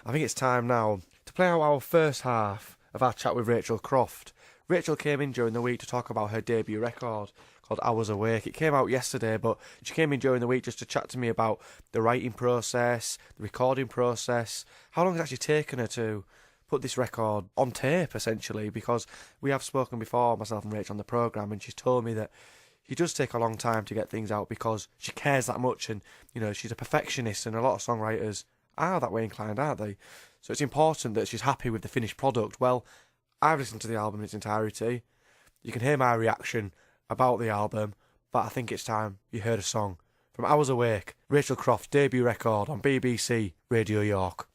I think it's time now to play out our first half of our chat with Rachel Croft. Rachel came in during the week to talk about her debut record called I Was Awake. It came out yesterday, but she came in during the week just to chat to me about the writing process, the recording process, how long it's actually taken her to put this record on tape, essentially, because we have spoken before, myself and Rachel, on the programme, and she's told me that it does take a long time to get things out because she cares that much, and, you know, she's a perfectionist, and a lot of songwriters are that way inclined, aren't they? So it's important that she's happy with the finished product. Well, I've listened to the album in its entirety. You can hear my reaction about the album, but I think it's time you heard a song from I Was Awake, Rachel Croft's debut record on BBC Radio York.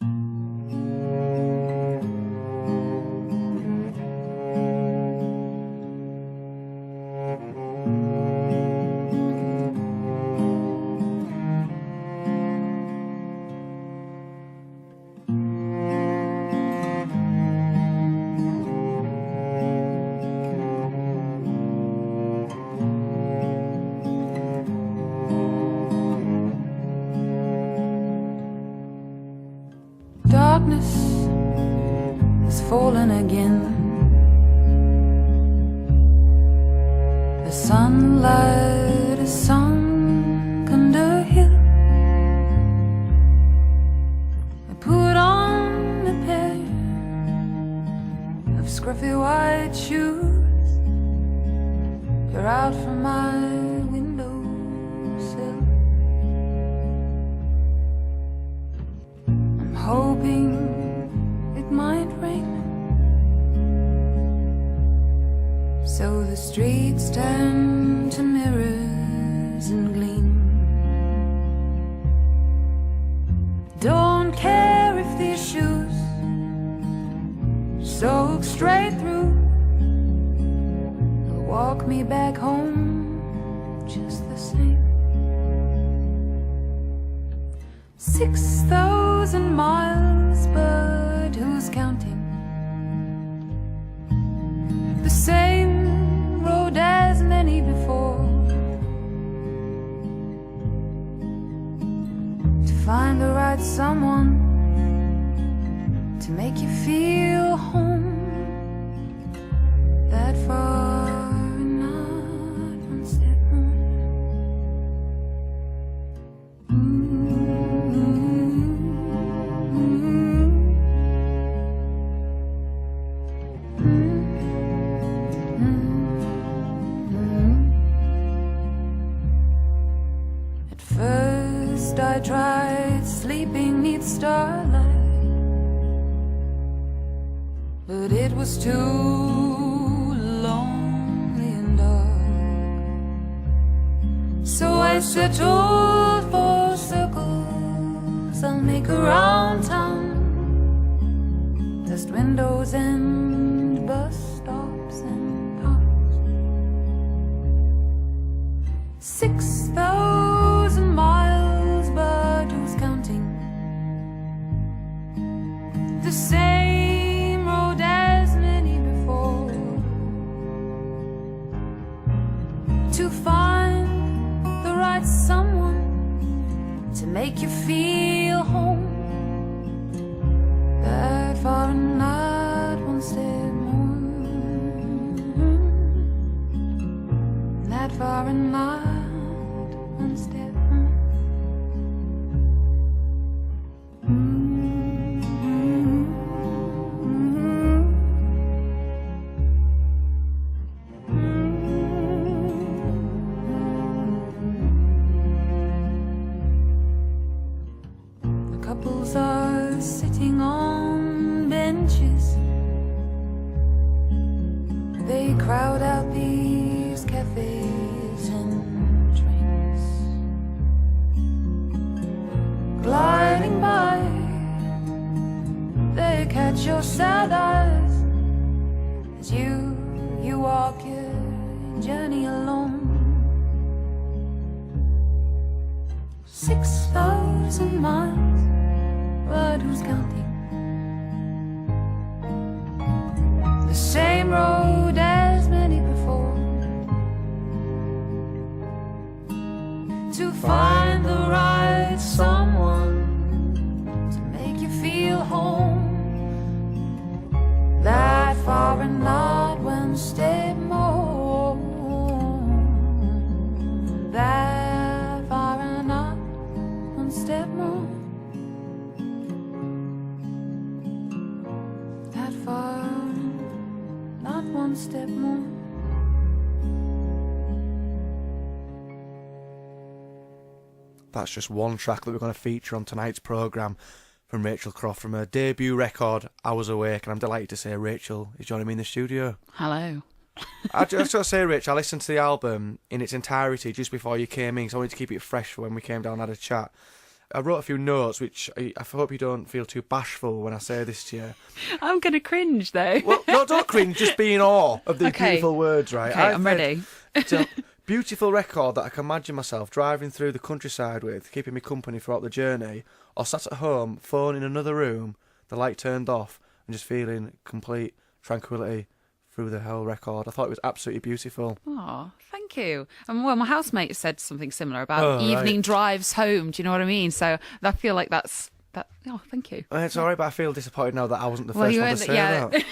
Darkness has fallen again. The sunlight is sunk under hill. I put on a pair of scruffy white shoes. You're out from my windowsill. Hoping it might rain, so the streets turn to mirrors and gleam. Don't care if these shoes soak straight through. They'll walk me back home just the same. 6,000 miles, but who's counting? The same road as many before. To find the right someone to make you feel home. That far and not one step home. I tried sleeping neath starlight, but it was too lonely and dark. So I settled for circles I'll make around town, past windows and bus stops and parks. 6,000 miles, but who's counting? The same road as many before. To find the right someone to make you feel home. That far and not one step more. That far and not one step more. Couples are sitting on benches. They crowd out these cafes and trains. Gliding by, they catch your sad eyes as you walk your journey alone. 6,000 miles, but who's counting? The same road as many before. To find the right someone to make you feel feel home. That far and not one step more. That far and not one step more. That far, not one step more. That's just one track that we're going to feature on tonight's programme from Rachel Croft from her debut record, I Was Awake. And I'm delighted to say Rachel is joining me in the studio. Hello. I just got to say, Rich, I listened to the album in its entirety just before you came in, so I wanted to keep it fresh for when we came down and had a chat. I wrote a few notes, which I hope you don't feel too bashful when I say this to you. I'm going to cringe, though. Well, no, don't cringe, just be in awe of these beautiful words, right? Okay, I'm ready. It's a beautiful record that I can imagine myself driving through the countryside with, keeping me company throughout the journey, or sat at home, phone in another room, the light turned off, and just feeling complete tranquility through the whole record. I thought it was absolutely beautiful. Oh, thank you. And well, my housemate said something similar about evening drives home. Do you know what I mean? So I feel like that's that. Oh, thank you. It's all right, but I feel disappointed now that I wasn't the first one to say that.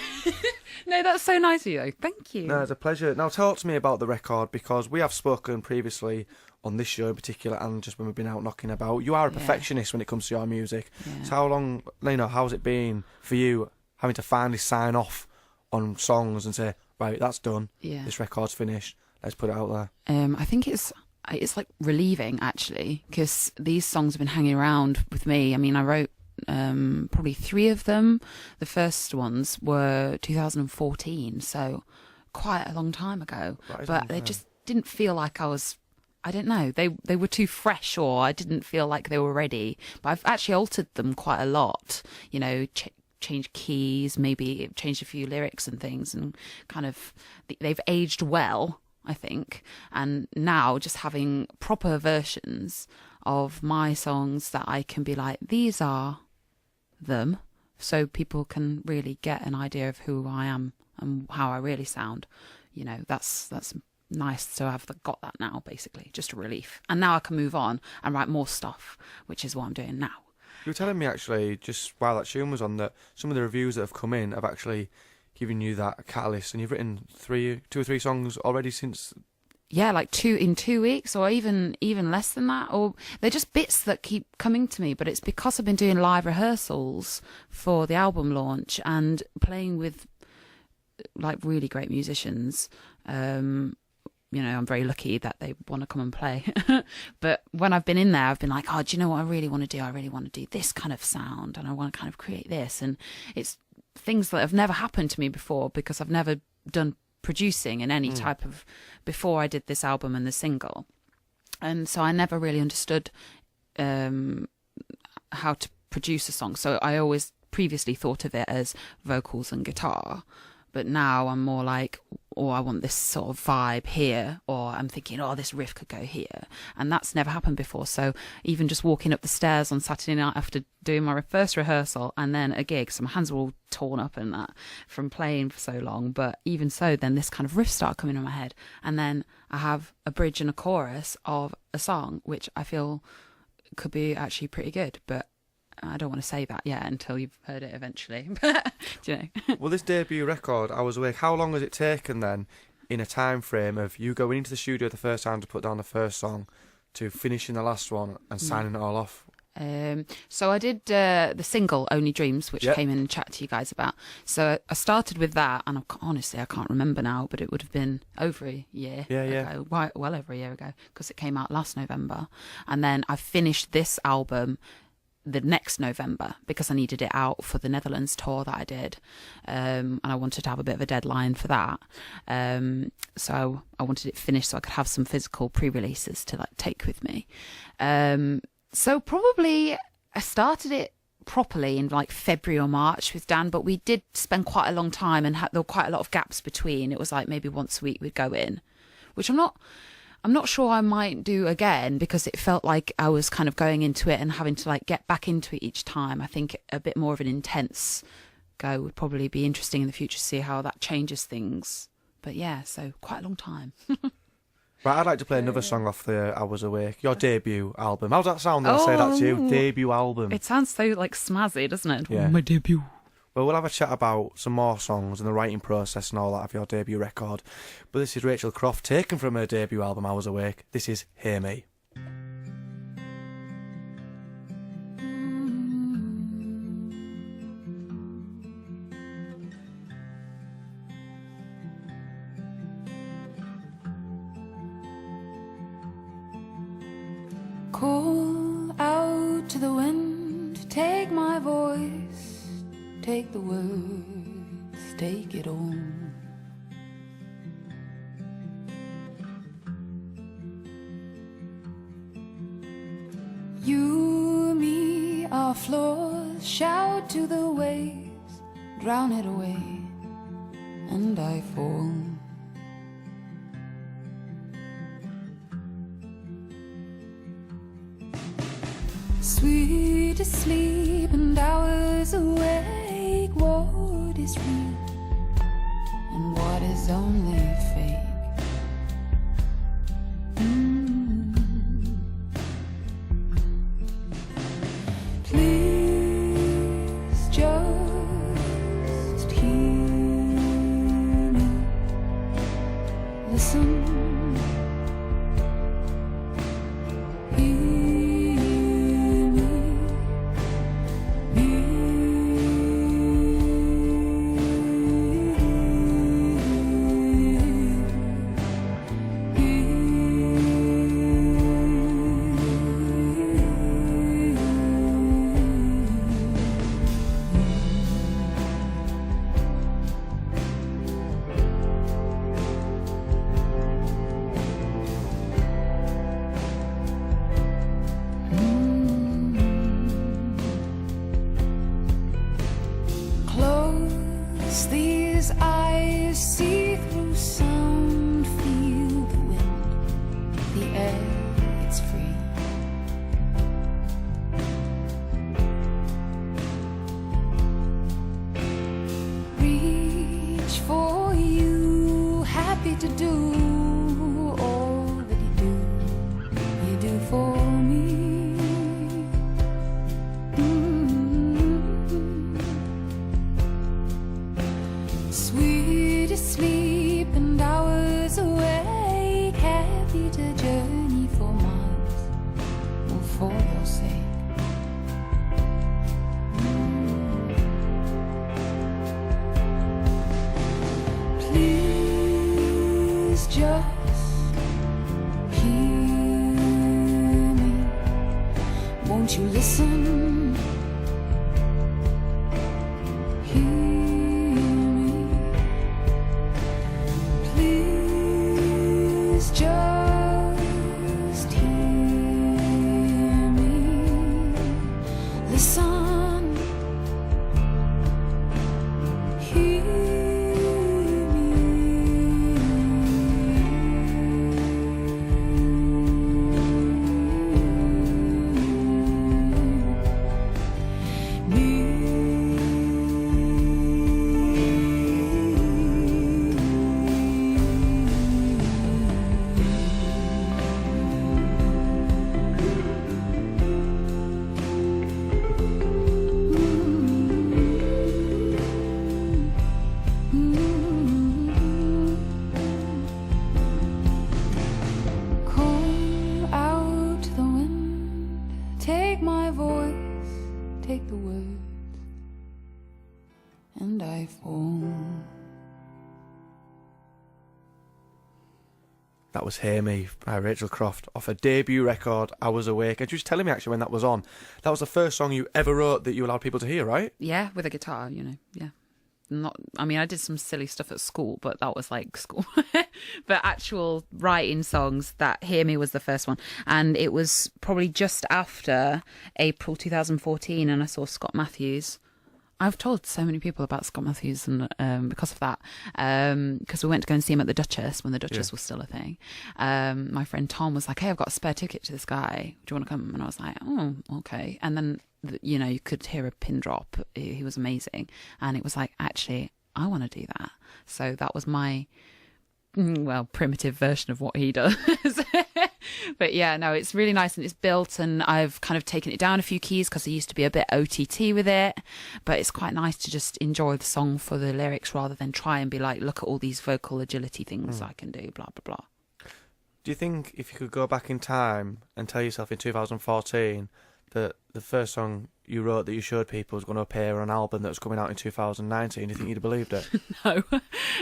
No, that's so nice of you, though. Thank you. No, it's a pleasure. Now, talk to me about the record, because we have spoken previously on this show in particular, and just when we've been out knocking about. You are a perfectionist when it comes to your music. Yeah. So how long, how's it been for you having to finally sign off on songs and say, right, that's done, this record's finished, let's put it out there? I think it's like relieving, actually, because these songs have been hanging around with me. I mean, I wrote probably 3 of them. The first ones were 2014, so quite a long time ago. But they just didn't feel like I don't know, they were too fresh, or I didn't feel like they were ready. But I've actually altered them quite a lot, changed keys, maybe changed a few lyrics and things, and kind of they've aged well, I think. And now just having proper versions of my songs that I can be like, these are them, so people can really get an idea of who I am and how I really sound. That's nice to have got that now, basically. Just a relief. And now I can move on and write more stuff, which is what I'm doing now. You were telling me, actually, just while that tune was on, that some of the reviews that have come in have actually given you that catalyst, and you've written 2 or 3 songs already since. Yeah, like 2 in 2 weeks, or even less than that. Or they're just bits that keep coming to me, but it's because I've been doing live rehearsals for the album launch and playing with like really great musicians. I'm very lucky that they want to come and play. But when I've been in there, I've been like, oh, do you know what I really want to do? I really want to do this kind of sound, and I want to kind of create this. And it's things that have never happened to me before, because I've never done producing in any type of, before I did this album and the single. And so I never really understood how to produce a song. So I always previously thought of it as vocals and guitar. But now I'm more like, I want this sort of vibe here, or I'm thinking, this riff could go here. And that's never happened before. So even just walking up the stairs on Saturday night after doing my first rehearsal and then a gig, so my hands were all torn up and that from playing for so long. But even so, then this kind of riff started coming in my head. And then I have a bridge and a chorus of a song, which I feel could be actually pretty good. But I don't want to say that yet until you've heard it eventually. Do you know? Well, this debut record, I Was Awake, how long has it taken then, in a time frame of you going into the studio the first time to put down the first song, to finishing the last one and signing it all off? So I did the single Only Dreams, which came in and chatted to you guys about. So I started with that, and honestly I can't remember now, but it would have been over a year ago, well over a year ago, because it came out last November. And then I finished this album the next November, because I needed it out for the Netherlands tour that I did, and I wanted to have a bit of a deadline for that, so I wanted it finished so I could have some physical pre-releases to take with me. So probably I started it properly in February or March with Dan, but we did spend quite a long time, and there were quite a lot of gaps between. It was maybe once a week we'd go in, which I'm not sure I might do again, because it felt like I was kind of going into it and having to get back into it each time. I think a bit more of an intense go would probably be interesting in the future to see how that changes things. But yeah, so quite a long time. Right, I'd like to play another song off the I Was Awake, your debut album. How's that sound when I say that to you? Debut album. It sounds so like snazzy, doesn't it? Yeah. My debut. Well, we'll have a chat about some more songs and the writing process and all that of your debut record. But this is Rachel Croft, taken from her debut album, I Was Awake. This is Hear Me. Call out to the wind, take my voice, take the words, take it all. You, me, our flaws, shout to the waves, drown it away, and I fall. Sweet asleep and hours awake. What is real and what is only fake? Please just hear me. Listen. These eyes see through sound, feel the wind, the air, it's free. Reach for you, happy to do all that you do for me. Sweet asleep and hours awake, happy to journey for miles, all for your sake. Please just hear me. Won't you listen? Just hear me, listen, hear me. Take my voice, take the words, and I fall. That was Hear Me by Rachel Croft off her debut record, I Was Awake. And you was telling me actually when that was on, that was the first song you ever wrote that you allowed people to hear, right? Yeah, with a guitar, yeah. I did some silly stuff at school, but that was like school. But actual writing songs, that Hear Me was the first one. And it was probably just after April 2014, and I saw Scott Matthews. I've told so many people about Scott Matthews and because of that, because we went to go and see him at the Duchess when the Duchess was still a thing. My friend Tom was like, hey, I've got a spare ticket to this guy. Do you want to come? And I was like, oh, okay. And then, you could hear a pin drop. He was amazing. And it was like, actually, I want to do that. So that was my primitive version of what he does. But yeah, no, it's really nice and it's built, and I've kind of taken it down a few keys because I used to be a bit OTT with it, but it's quite nice to just enjoy the song for the lyrics rather than try and be like, look at all these vocal agility things I can do, blah, blah, blah. Do you think if you could go back in time and tell yourself in 2014 that the first song you wrote that you showed people was going to appear on an album that was coming out in 2019, do you think you'd have believed it?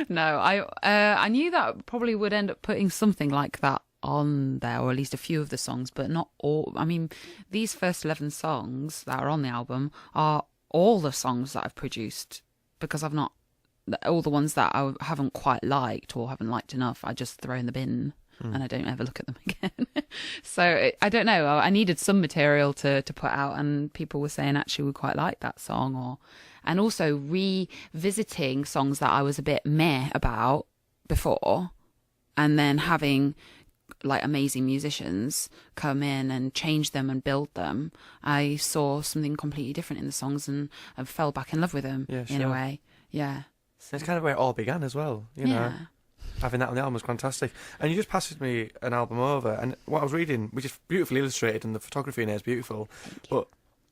No. I knew that probably would end up putting something like that on there, or at least a few of the songs, but not all. I mean, these first 11 songs that are on the album are all the songs that I've produced, because I've not, all the ones that I haven't quite liked or haven't liked enough, I just throw in the bin. And I don't ever look at them again. So I don't know. I needed some material to put out, and people were saying actually we quite like that song, and also revisiting songs that I was a bit meh about before, and then having like amazing musicians come in and change them and build them. I saw something completely different in the songs, and I fell back in love with them in a way. Yeah. It's kind of where it all began as well, you know. Having that on the album was fantastic. And you just passed me an album over, and what I was reading, which is beautifully illustrated, and the photography in it is beautiful, but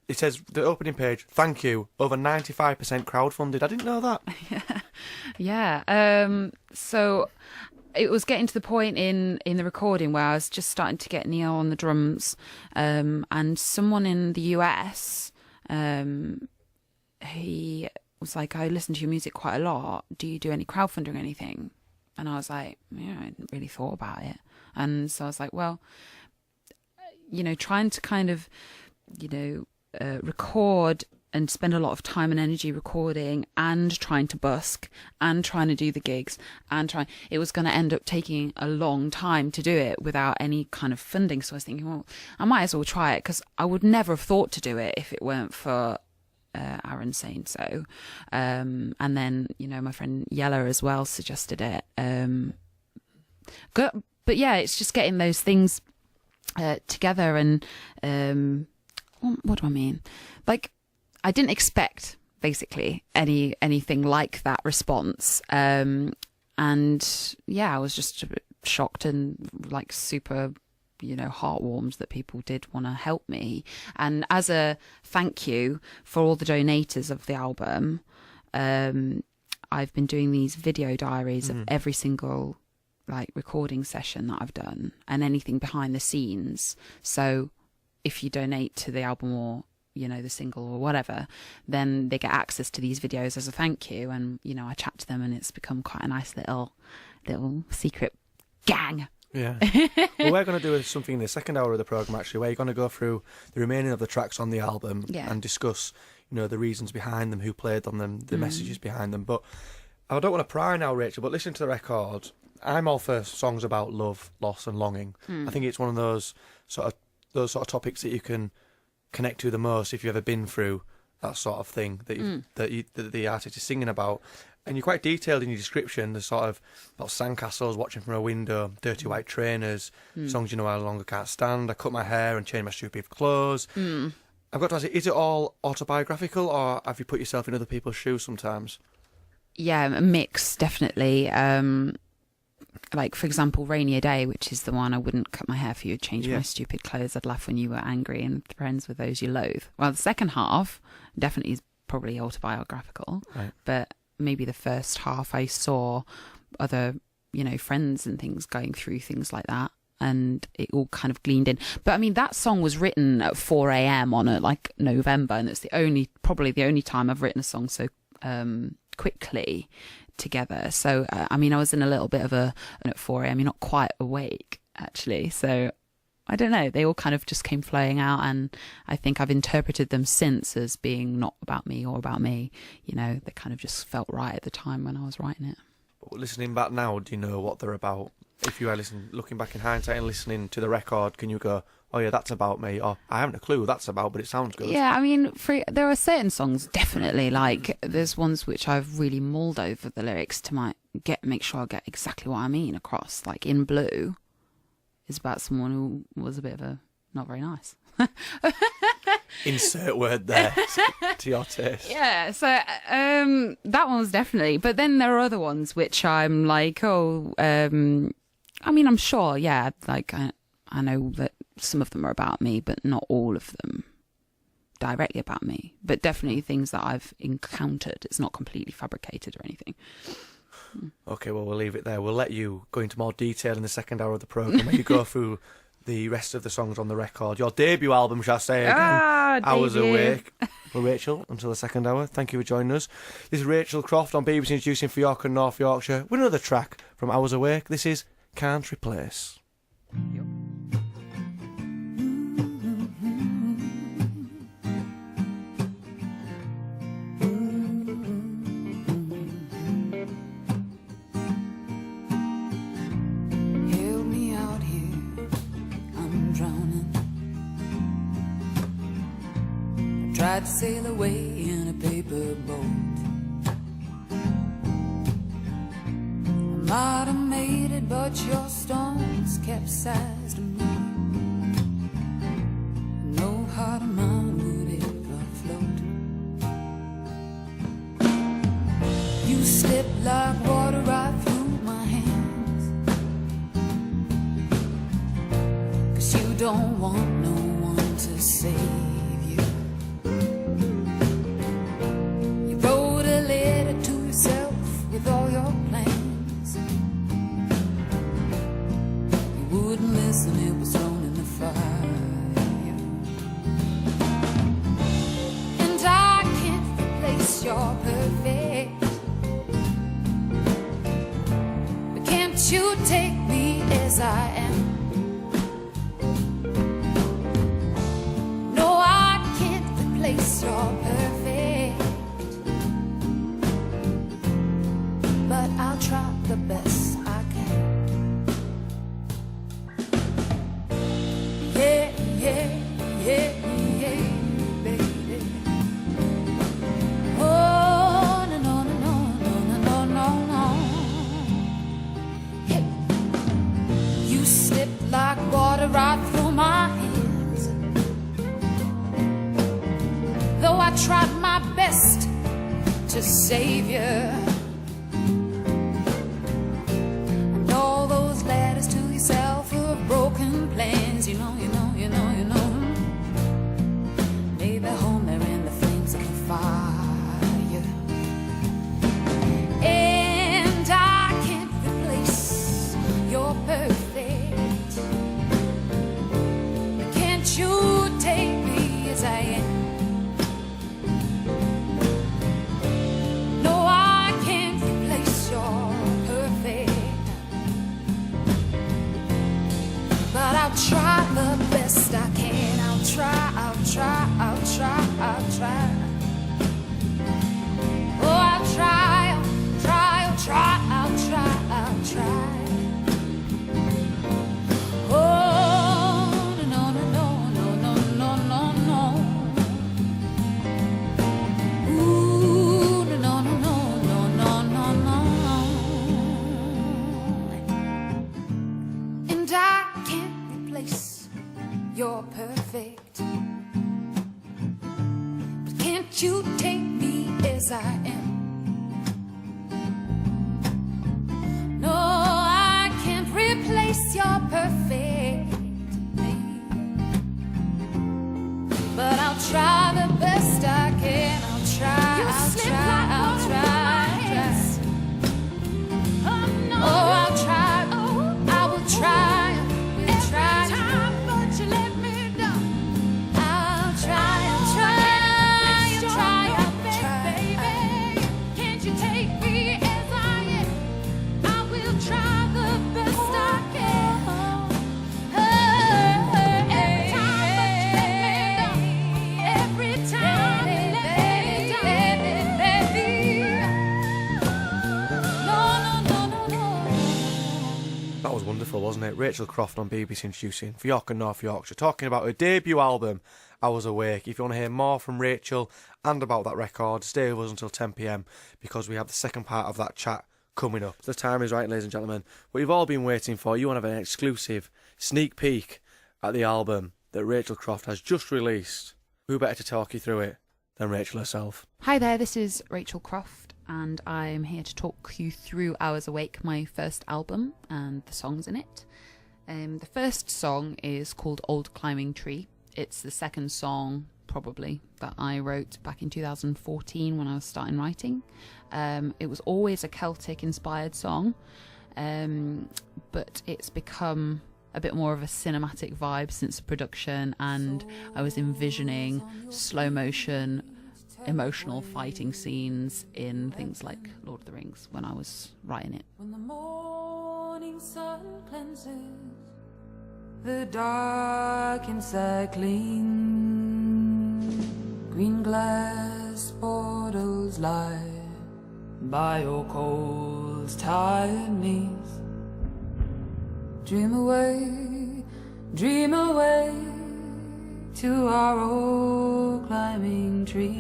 it says, the opening page, thank you, over 95% crowdfunded. I didn't know that. Yeah. So it was getting to the point in the recording where I was just starting to get Neil on the drums, and someone in the US, he was like, I listen to your music quite a lot. Do you do any crowdfunding or anything? And I was like, yeah, I hadn't really thought about it. And so I was like, well, you know, trying to kind of, you know, record and spend a lot of time and energy recording and trying to busk and trying to do the gigs and it was going to end up taking a long time to do it without any kind of funding. So I was thinking, well, I might as well try it, because I would never have thought to do it if it weren't for Aaron saying so. And then, you know, my friend Yella as well suggested it. But yeah, it's just getting those things together. And what do I mean? Like, I didn't expect basically anything like that response. And yeah, I was just a bit shocked and like super, you know, heartwarmed that people did want to help me. And as a thank you for all the donators of the album, I've been doing these video diaries of every single like recording session that I've done and anything behind the scenes. So if you donate to the album or, you know, the single or whatever, then they get access to these videos as a thank you. And, you know, I chat to them, and it's become quite a nice little secret gang. Yeah. Well, we're going to do something in the second hour of the programme, actually, where you're going to go through the remaining of the tracks on the album and discuss, you know, the reasons behind them, who played on them, the messages behind them. But I don't want to pry now, Rachel, but listening to the record, I'm all for songs about love, loss and longing. I think it's one of those sort of topics that you can connect to the most if you've ever been through that sort of thing that the artist is singing about. And you're quite detailed in your description. There's sort of about sandcastles, watching from a window, dirty white trainers, songs you know I no longer can't stand, I cut my hair and changed my stupid clothes. I've got to ask you, is it all autobiographical, or have you put yourself in other people's shoes sometimes? Yeah, a mix, definitely. Like, for example, Rainier Day, which is the one, I wouldn't cut my hair for you, change my stupid clothes, I'd laugh when you were angry, and friends with those you loathe. Well, the second half definitely is probably autobiographical, right. But maybe the first half I saw other, you know, friends and things going through things like that, and it all kind of gleaned in. But I mean, that song was written at 4 a.m. on like November, and it's probably the only time I've written a song so quickly together. So I mean, I was in a little bit of at 4 a.m. you're not quite awake actually, so I don't know, they all kind of just came flowing out, and I think I've interpreted them since as being not about me or about me, you know, they kind of just felt right at the time when I was writing it. But listening back now, do you know what they're about? If you are looking back in hindsight and listening to the record, can you go, oh yeah, that's about me, or I haven't a clue what that's about, but it sounds good? Yeah, I mean, there are certain songs, definitely, like there's ones which I've really mulled over the lyrics to make sure I get exactly what I mean across. Like In Blue is about someone who was a bit of a not very nice. Insert word there to your taste. Yeah, so that one was definitely. But then there are other ones which I'm like, I mean, I'm sure, yeah, like I know that some of them are about me, but not all of them directly about me. But definitely things that I've encountered. It's not completely fabricated or anything. Okay, well, we'll leave it there. We'll let you go into more detail in the second hour of the programme when you go through the rest of the songs on the record. Your debut album, shall I say again? I Was Awake. Well, Rachel, until the second hour, thank you for joining us. This is Rachel Croft on BBC Introducing for York and North Yorkshire with another track from I Was Awake. This is Can't Replace. Yep. Tried to sail away in a paper boat. I might have made it, but your storms capsized me. No heart of mine would ever float. You slipped like water right through my hands, 'cause you don't want no one to save. With all your plans, you wouldn't listen, it was thrown in the fire. And I can't replace your perfect, but can't you take me as I am? No, I can't replace your perfect, but I'll try the best I can. Yeah, yeah, yeah, yeah, baby. Oh, no, no, no, no, no, no, no, no. Hey, you slipped like water right through my hands, though I tried my best to save you. Self of broken plans, you know. Maybe home there in the flames of the fire. And I can't replace your perfect, can't you take me as I am? No, I can't replace your perfect, but I'll try the best I can. I'll try. Oh, I'll try. Oh, no. Ooh, no. And I can't replace your perfect, but can't you take me as I am? No, I can't replace your perfect, but I'll try the best I can. I'll try. Oh, I'll try. I will try. Wonderful, wasn't it? Rachel Croft on BBC Introducing for York and North Yorkshire, talking about her debut album, I Was Awake. If you want to hear more from Rachel and about that record, stay with us until 10 p.m, because we have the second part of that chat coming up. The time is right, ladies and gentlemen. What you've all been waiting for, you want to have an exclusive sneak peek at the album that Rachel Croft has just released. Who better to talk you through it than Rachel herself? Hi there, this is Rachel Croft, and I'm here to talk you through Hours Awake, my first album, and the songs in it. The first song is called Old Climbing Tree. It's the second song, probably, that I wrote back in 2014 when I was starting writing. It was always a Celtic-inspired song, but it's become a bit more of a cinematic vibe since the production, and I was envisioning slow motion, emotional fighting scenes in things like Lord of the Rings when I was writing it. When the morning sun cleanses the dark inside clean, green glass portals lie by your cold tired knees. Dream away to our old climbing tree.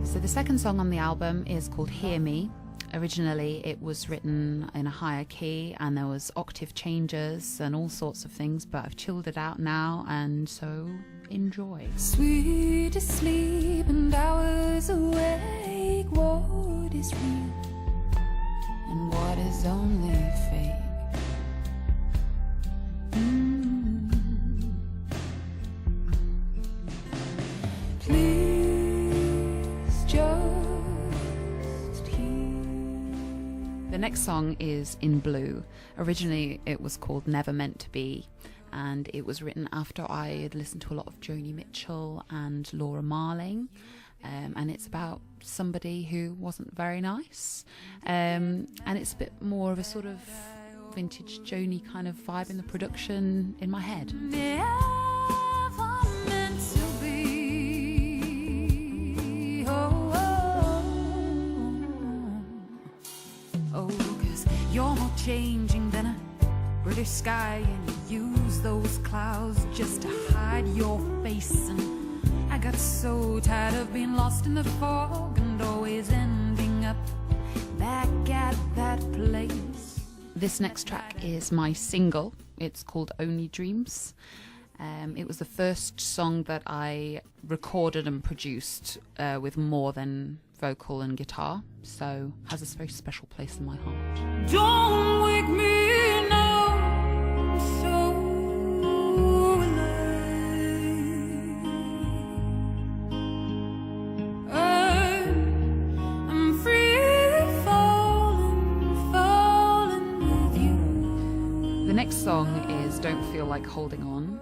So the second song on the album is called Hear Me. Originally it was written in a higher key and there was octave changes and all sorts of things, but I've chilled it out now, and so enjoy. Sweet asleep and hours awake, what is real and what is only fake? Please just hear. The next song is In Blue. Originally it was called Never Meant to Be, and it was written after I had listened to a lot of Joni Mitchell and Laura Marling. And it's about somebody who wasn't very nice, and it's a bit more of a sort of vintage Joni kind of vibe in the production in my head. Never meant to be. Oh, 'cause you're more changing than a British sky, and you use those clouds just to hide your face. And I got so tired of being lost in the fog and always ending up back at that place. This next track is my single. It's called Only Dreams. It was the first song that I recorded and produced with more than vocal and guitar, so has this very special place in my heart. Don't wake me now, I'm so alive. I'm free falling with you. The next song is Don't Feel Like Holding On.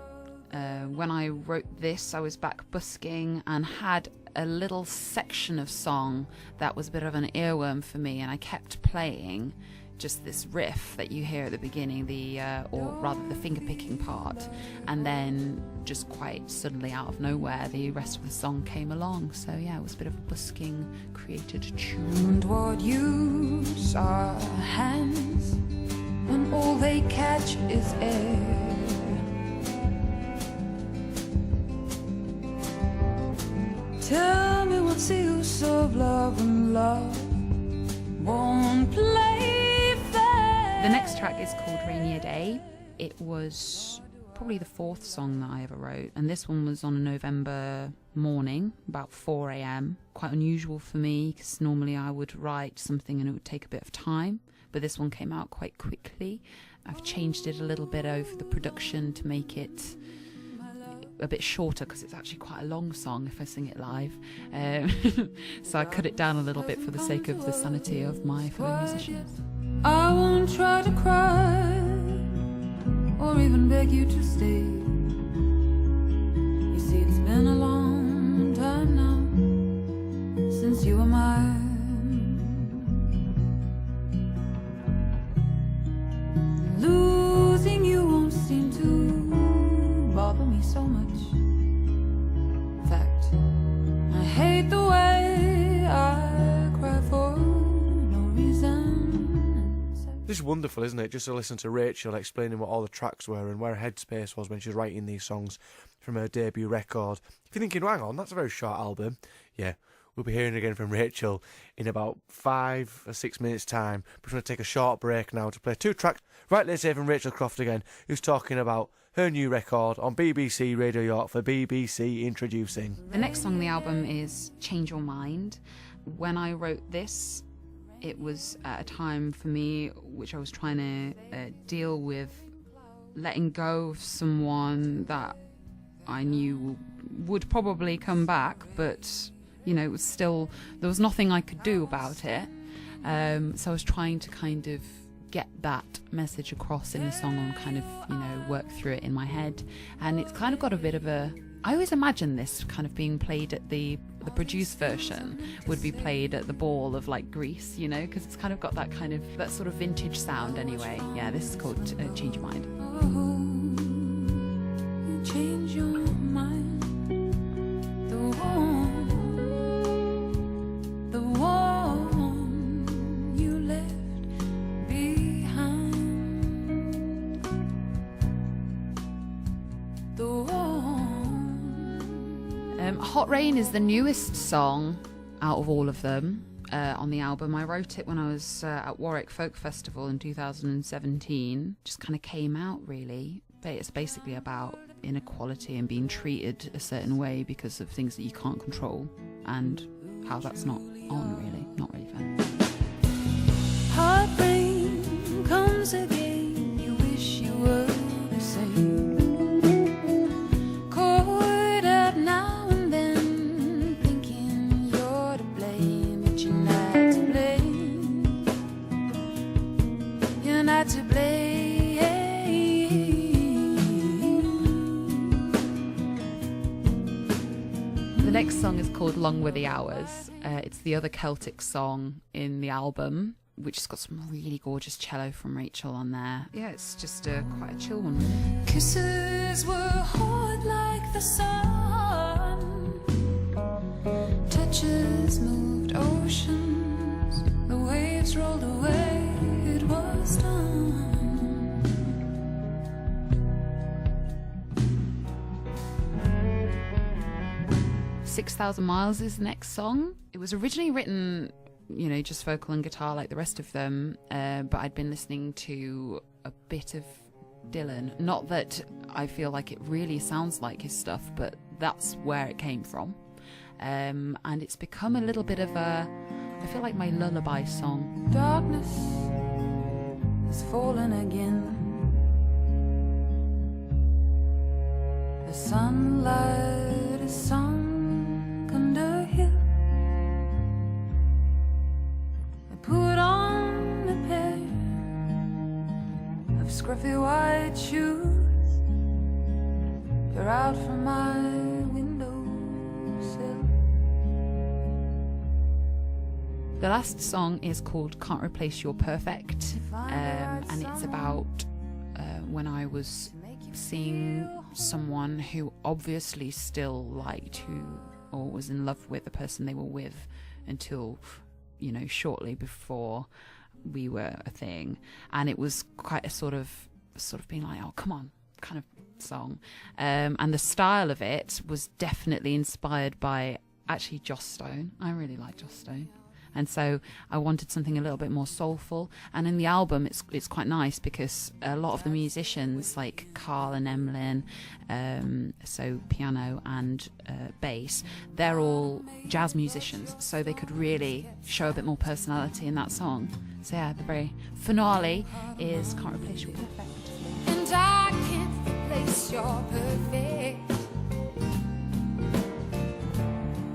When I wrote this, I was back busking and had a little section of song that was a bit of an earworm for me, and I kept playing just this riff that you hear at the beginning, or rather the finger picking part, and then just quite suddenly out of nowhere the rest of the song came along. So yeah, it was a bit of a busking created tune. And what use are hands when all they catch is air? Tell me what's the use of love when love won't play fair? The next track is called Rainier Day. It was probably the fourth song that I ever wrote, and this one was on a November morning, about 4 a.m. Quite unusual for me, because normally I would write something and it would take a bit of time, but this one came out quite quickly. I've changed it a little bit over the production to make it a bit shorter, because it's actually quite a long song if I sing it live. So I cut it down a little bit for the sake of the sanity of my fellow musicians. I won't try to cry or even beg you to stay. You see, it's been a long time now since you were mine. Losing you won't seem to bother me so much. In fact, I hate the way I cry for no reason. This is wonderful, isn't it? Just to listen to Rachel explaining what all the tracks were and where her headspace was when she was writing these songs from her debut record. If you're thinking, hang on, that's a very short album. Yeah, we'll be hearing again from Rachel in about 5 or 6 minutes' time. But we're going to take a short break now to play 2 tracks. Right, let's hear from Rachel Croft again, who's talking about her new record on BBC Radio York for BBC Introducing. The next song on the album is Change Your Mind. When I wrote this, it was at a time for me which I was trying to deal with letting go of someone that I knew would probably come back, but it was still, there was nothing I could do about it. So I was trying to kind of get that message across in the song and kind of work through it in my head. And it's kind of got a bit of a, I always imagine this kind of being played at the produced version would be played at the ball of like Greece, because it's kind of got that kind of, that sort of vintage sound anyway. Yeah, this is called Change Your Mind. You change your mind. The one you left behind. The one. Hot Rain is the newest song out of all of them on the album. I wrote it when I was at Warwick Folk Festival in 2017. Just kind of came out really. But it's basically about inequality and being treated a certain way because of things that you can't control, and how that's not not really fun. Hot rain comes again. You wish you were the same. Caught up now and then, thinking you're to blame, but you're not to blame. You're not to blame. The next song is called Long Were the Hours. It's the other Celtic song in the album, which has got some really gorgeous cello from Rachel on there. Yeah, it's just quite a chill one, really. Kisses were hot like the sun. Touches moved oceans. The waves rolled away. It was done. 6,000 Miles is the next song. It was originally written, just vocal and guitar like the rest of them, but I'd been listening to a bit of Dylan. Not that I feel like it really sounds like his stuff, but that's where it came from. And it's become a little bit of I feel like my lullaby song. Darkness has fallen again. The sunlight is sunk under hill. I put on a pair of scruffy white shoes. You're out from my windowsill. The last song is called Can't Replace Your Perfect, and it's about when I was seeing someone who obviously still liked or was in love with the person they were with until, shortly before we were a thing. And it was quite a sort of being like, oh, come on, kind of song. And the style of it was definitely inspired by actually Joss Stone. I really like Joss Stone. And so I wanted something a little bit more soulful. And in the album, it's quite nice because a lot of the musicians, like Carl and Emlyn, so piano and bass, they're all jazz musicians. So they could really show a bit more personality in that song. So yeah, the very finale is Can't Replace Your Perfect. And I can't replace your perfect.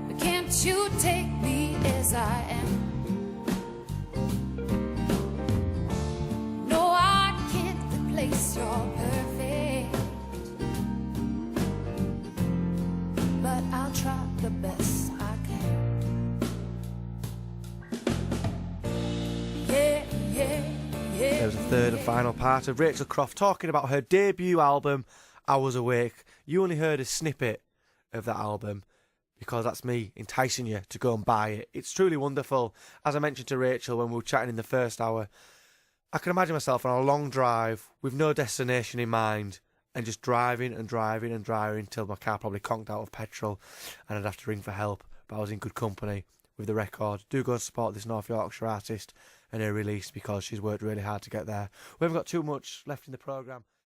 But can't you take me as I am? No, I can't replace your perfect. But I'll try the best I can. Yeah, yeah, yeah. There's a third and final part of Rachel Croft talking about her debut album, I Was Awake. You only heard a snippet of that album because that's me enticing you to go and buy it. It's truly wonderful. As I mentioned to Rachel when we were chatting in the first hour, I can imagine myself on a long drive with no destination in mind and just driving and driving and driving till my car probably conked out of petrol and I'd have to ring for help, but I was in good company. with the record. Do go and support this North Yorkshire artist and her release because she's worked really hard to get there. We haven't got too much left in the programme.